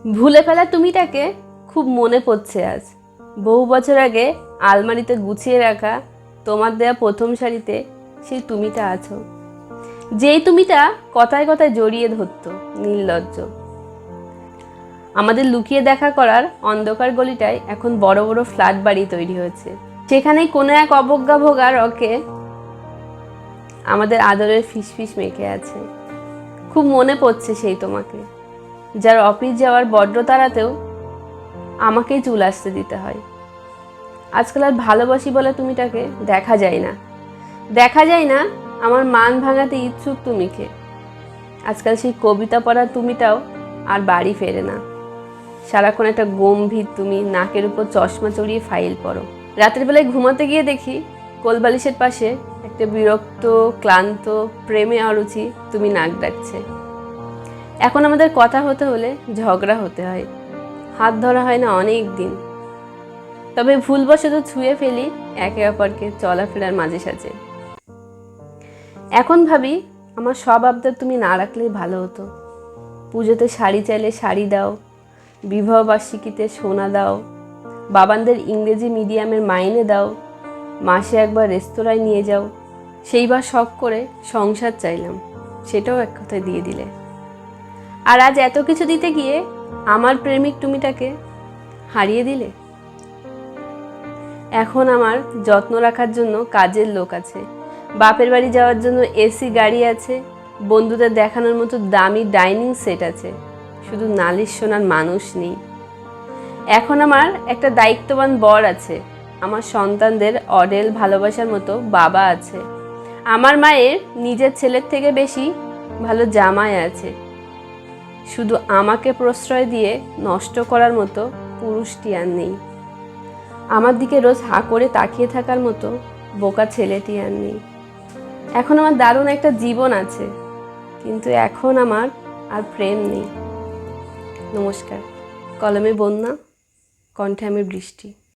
ভুলে ফেলা তুমিটাকে খুব মনে পড়ছে আজ। বহু বছর আগে আলমারিতে গুছিয়ে রাখা তোমার দেয়া প্রথম শাড়িতে সেই তুমিটা আছো, যেই তুমিটা কথায় কথায় জড়িয়ে ধরতো নির্লজ্জ। আমাদের লুকিয়ে দেখা করার অন্ধকার গলিটায় এখন বড় বড় ফ্ল্যাট বাড়ি তৈরি হয়েছে। সেখানেই কোনো এক অবজ্ঞা ভোগা রকে আমাদের আদরের ফিসফিস মেখে আছে। খুব মনে পড়ছে সেই তোমাকে, যার অফিস যাওয়ার বড্ড তাড়াতেও আমাকেই চুল আসতে দিতে হয়। আজকাল আর ভালোবাসি বলে তুমিটাকে দেখা যায় না আমার মান ভাঙাতে ইচ্ছুক তুমিকে। আজকাল সেই কবিতা পড়ার তুমিটাও আর বাড়ি ফেরে না। সারাক্ষণ একটা গম্ভীর তুমি, নাকের উপর চশমা চড়িয়ে ফাইল পড়ো। রাতের বেলায় ঘুমাতে গিয়ে দেখি কোলবালিশের পাশে একটা বিরক্ত, ক্লান্ত, প্রেমে অরুচি তুমি নাক ডাকছে। এখন আমাদের কথা হতে হলে ঝগড়া হতে হয়, হাত ধরা হয় না অনেক দিন। তবে ভুলবশত ছুঁয়ে ফেলি একে অপরকে চলাফেরার মাঝে সাঝে। এখন ভাবি আমার সব আবদার তুমি না রাখলেই ভালো হতো। পুজোতে শাড়ি চাইলে শাড়ি দাও, বিবাহবার্ষিকীতে সোনা দাও, বাবানদের ইংরেজি মিডিয়ামের মাইনে দাও, মাসে একবার রেস্তোরাঁয় নিয়ে যাও। সেইবার শখ করে সংসার চাইলাম, সেটাও এক কথায় দিয়ে দিলে। আর আজ এত কিছু দিতে গিয়ে আমার প্রেমিক তুমিটাকে হারিয়ে দিলে। এখন আমার যত্ন রাখার জন্য কাজের লোক আছে, বাপের বাড়ি যাওয়ার জন্য এসি গাড়ি আছে, বন্ধুদের দেখানোর মতো দামি ডাইনিং সেট আছে, শুধু নালিশ শোনার মানুষ নেই। এখন আমার একটা দায়িত্ববান বর আছে, আমার সন্তানদের অঢেল ভালোবাসার মতো বাবা আছে, আমার মায়ের নিজের ছেলের থেকে বেশি ভালো জামাই আছে। শুধু আমাকে প্রশ্রয় দিয়ে নষ্ট করার মতো পুরুষটি আর নেই। আমার দিকে রোজ হাঁ করে তাকিয়ে থাকার মতো বোকা ছেলেটি আর নেই। এখন আমার দারুণ একটা জীবন আছে, কিন্তু এখন আমার আর প্রেম নেই। নমস্কার। কলমে বন্যা, কণ্ঠে আমি বৃষ্টি।